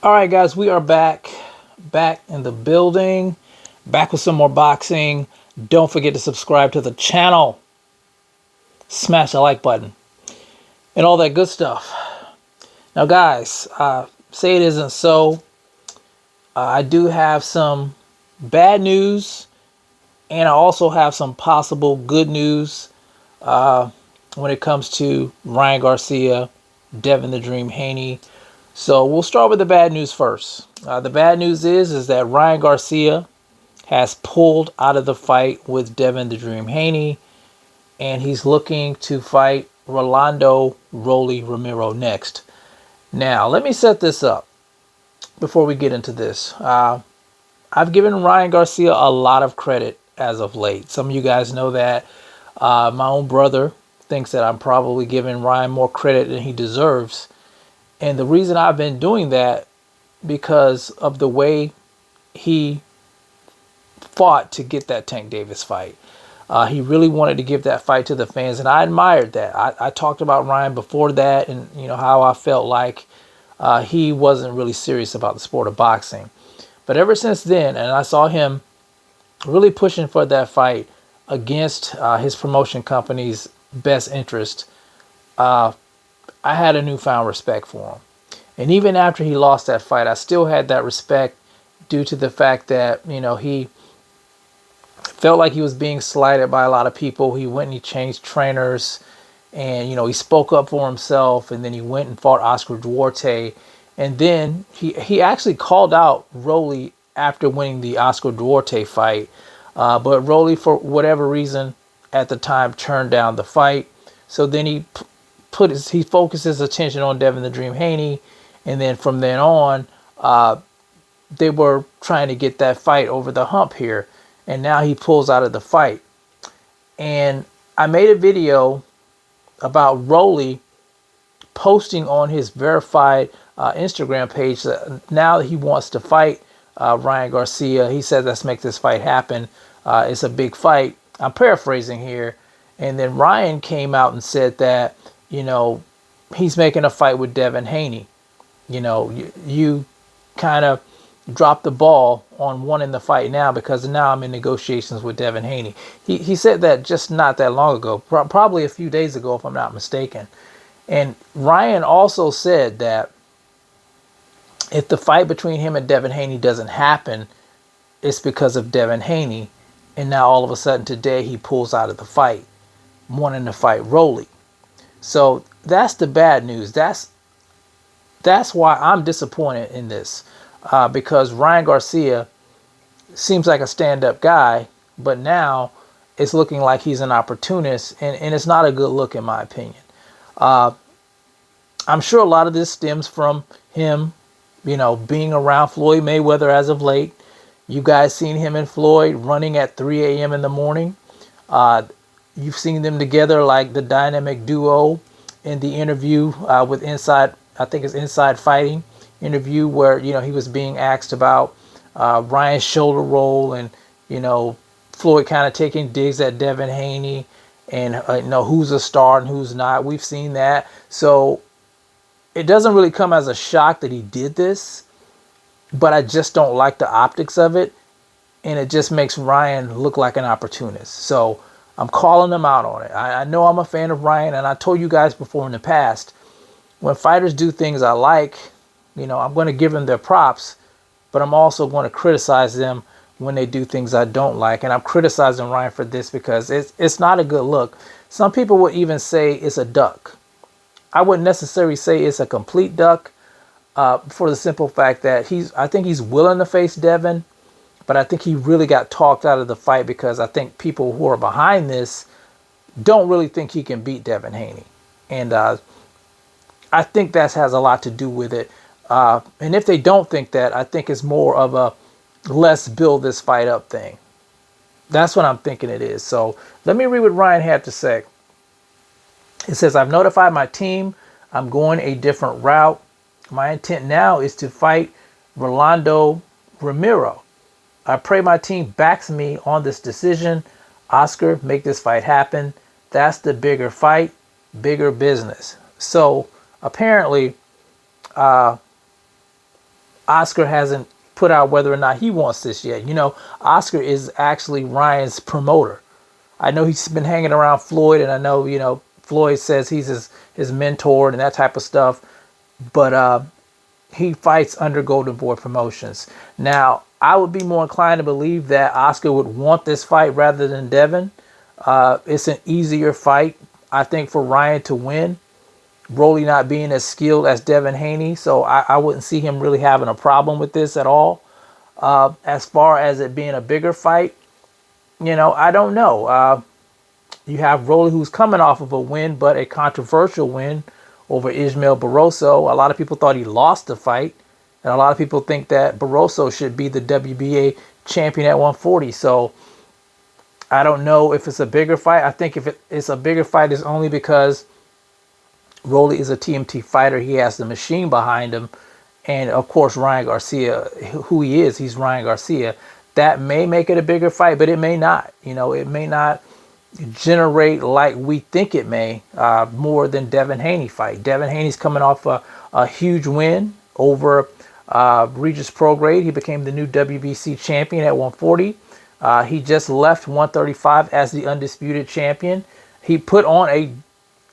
All right, guys, we are back in the building, back with some more boxing. Don't forget to subscribe to the channel, smash the like button, and all that good stuff. Now, guys, say it isn't so. I do have some bad news, and I also have some possible good news when it comes to Ryan Garcia, Devin the Dream Haney. So we'll start with the bad news first. The bad news is that Ryan Garcia has pulled out of the fight with Devin the Dream Haney, and he's looking to fight Rolando Rolly Romero next. Now, let me set this up before we get into this. I've given Ryan Garcia a lot of credit as of late. Some of you guys know that. My own brother thinks that I'm probably giving Ryan more credit than he deserves. And the reason I've been doing that because of the way he fought to get that Tank Davis fight. He really wanted to give that fight to the fans, and I admired that. I talked about Ryan before that, and how I felt like he wasn't really serious about the sport of boxing. But ever since then, and I saw him really pushing for that fight against his promotion company's best interest, I had a newfound respect for him. And even after he lost that fight, I still had that respect due to the fact that he felt like he was being slighted by a lot of people. He went and he changed trainers, and he spoke up for himself, and then he went and fought Oscar Duarte, and then he actually called out Rolly after winning the Oscar Duarte fight, but Rolly, for whatever reason at the time, turned down the fight. So then he focused his attention on Devin the Dream Haney, and then from then on, they were trying to get that fight over the hump here. And now he pulls out of the fight. And I made a video about Rolly posting on his verified Instagram page that now that he wants to fight Ryan Garcia. He said, let's make this fight happen. It's a big fight. I'm paraphrasing here. And then Ryan came out and said that, he's making a fight with Devin Haney. You kind of dropped the ball on wanting the fight now because now I'm in negotiations with Devin Haney. He said that just not that long ago, probably a few days ago, if I'm not mistaken. And Ryan also said that if the fight between him and Devin Haney doesn't happen, it's because of Devin Haney. And now all of a sudden today he pulls out of the fight, wanting to fight Rolly. So that's the bad news. That's why I'm disappointed in this. Because Ryan Garcia seems like a stand-up guy, but now it's looking like he's an opportunist, and it's not a good look in my opinion. I'm sure a lot of this stems from him, being around Floyd Mayweather as of late. You guys seen him and Floyd running at 3 a.m. in the morning. You've seen them together like the dynamic duo in the interview with I think it's Inside Fighting interview where he was being asked about Ryan's shoulder roll, and Floyd kind of taking digs at Devin Haney, and who's a star and who's not. We've seen that, so it doesn't really come as a shock that he did this, but I just don't like the optics of it, and it just makes Ryan look like an opportunist. So I'm calling him out on it. I know I'm a fan of Ryan, and I told you guys before in the past, when fighters do things I like, I'm going to give them their props, but I'm also going to criticize them when they do things I don't like. And I'm criticizing Ryan for this because it's not a good look. Some people would even say it's a duck. I wouldn't necessarily say it's a complete duck for the simple fact that I think he's willing to face Devin, but I think he really got talked out of the fight because I think people who are behind this don't really think he can beat Devin Haney. And I think that has a lot to do with it. And if they don't think that, I think it's more of a let's build this fight up thing. That's what I'm thinking it is. So let me read what Ryan had to say. It says, I've notified my team I'm going a different route. My intent now is to fight Rolando Romero. I pray my team backs me on this decision. Oscar, make this fight happen. That's the bigger fight, bigger business. So apparently, Oscar hasn't put out whether or not he wants this yet. Oscar is actually Ryan's promoter. I know he's been hanging around Floyd, and I know, Floyd says he's his mentor and that type of stuff. But he fights under Golden Boy Promotions. Now, I would be more inclined to believe that Oscar would want this fight rather than Devin. It's an easier fight, I think, for Ryan to win. Rolly not being as skilled as Devin Haney, so I wouldn't see him really having a problem with this at all. As far as it being a bigger fight, I don't know. You have Rolly, who's coming off of a win, but a controversial win over Ismael Barroso. A lot of people thought he lost the fight, and a lot of people think that Barroso should be the WBA champion at 140. So I don't know if it's a bigger fight. I think if it's a bigger fight, it's only because Rolly is a TMT fighter. He has the machine behind him. And, of course, Ryan Garcia, who he is, he's Ryan Garcia. That may make it a bigger fight, but it may not. It may not generate like we think it may, more than Devin Haney fight. Devin Haney's coming off a huge win over Regis Prograde. He became the new WBC champion at 140. He just left 135 as the undisputed champion. He put on a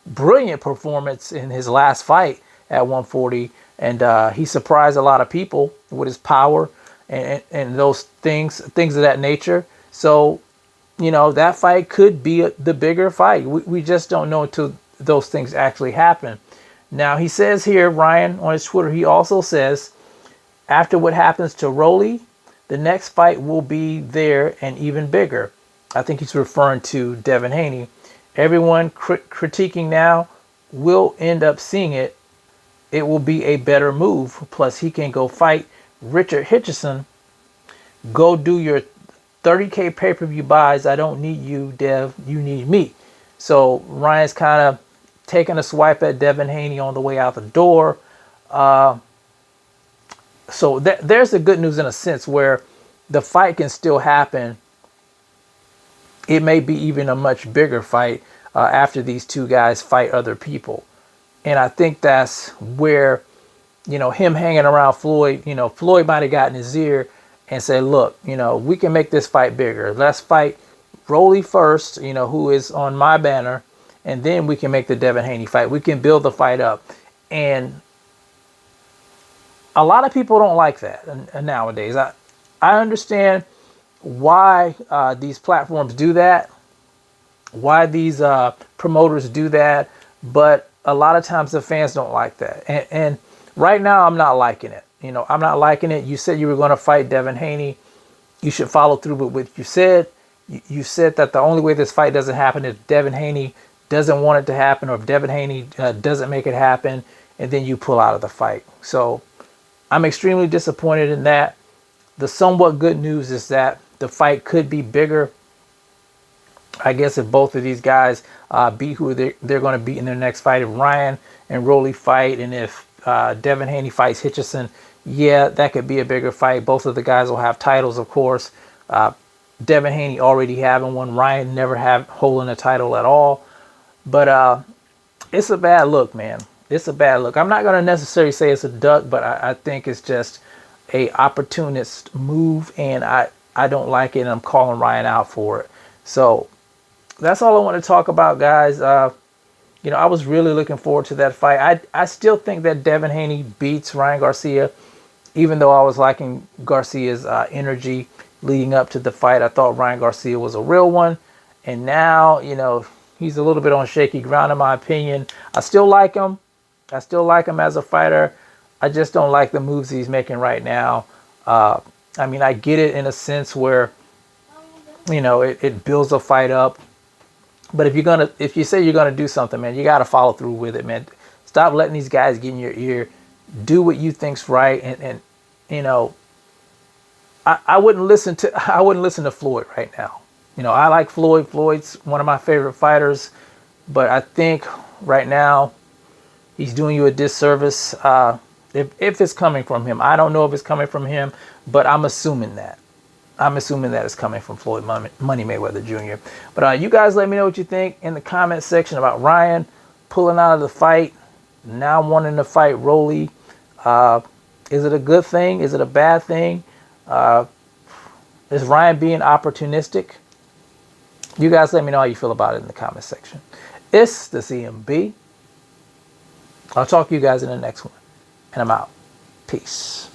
brilliant performance in his last fight at 140, and he surprised a lot of people with his power and those things of that nature. So that fight could be the bigger fight. We just don't know until those things actually happen. Now, he says here, Ryan, on his Twitter, he also says, after what happens to Rolly, the next fight will be there and even bigger. I think he's referring to Devin Haney. Everyone critiquing now will end up seeing it. It will be a better move. Plus, he can go fight Richard Hitchison. Go do your 30K pay-per-view buys. I don't need you, Dev. You need me. So Ryan's kind of taking a swipe at Devin Haney on the way out the door. So there's the good news in a sense where the fight can still happen. It may be even a much bigger fight after these two guys fight other people. And I think that's where, him hanging around Floyd, Floyd might have gotten his ear and said, look, we can make this fight bigger. Let's fight Rolly first, who is on my banner, and then we can make the Devin Haney fight. We can build the fight up. And a lot of people don't like that nowadays. I understand why these platforms do that, why these promoters do that, but a lot of times the fans don't like that. And right now, I'm not liking it. I'm not liking it. You said you were going to fight Devin Haney. You should follow through with what you said. You said that the only way this fight doesn't happen is if Devin Haney doesn't want it to happen, or if Devin Haney doesn't make it happen, and then you pull out of the fight. So I'm extremely disappointed in that. The somewhat good news is that the fight could be bigger. I guess if both of these guys beat who they're going to beat in their next fight, if Ryan and Rolly fight, and if Devin Haney fights Hitchison, yeah, that could be a bigger fight. Both of the guys will have titles, of course. Devin Haney already having one. Ryan never holding a title at all. But it's a bad look, man. It's a bad look. I'm not going to necessarily say it's a duck, but I think it's just a opportunist move, and I don't like it, and I'm calling Ryan out for it. So that's all I want to talk about, guys. I was really looking forward to that fight. I still think that Devin Haney beats Ryan Garcia, even though I was liking Garcia's energy leading up to the fight. I thought Ryan Garcia was a real one. And now, he's a little bit on shaky ground, in my opinion. I still like him. I still like him as a fighter. I just don't like the moves he's making right now. I get it in a sense where, it builds a fight up. But if you say you're gonna do something, man, you gotta follow through with it, man. Stop letting these guys get in your ear. Do what you think's right, and I wouldn't listen to Floyd right now. I like Floyd. Floyd's one of my favorite fighters, but I think right now he's doing you a disservice. If it's coming from him, I don't know if it's coming from him, but I'm assuming that. It's coming from Floyd Money Mayweather Jr. But you guys let me know what you think in the comment section about Ryan pulling out of the fight, now wanting to fight Rolly. Is it a good thing? Is it a bad thing? Uh, is Ryan being opportunistic? You guys let me know how you feel about it in the comment section. It's the CMB. I'll talk to you guys in the next one. And I'm out. Peace.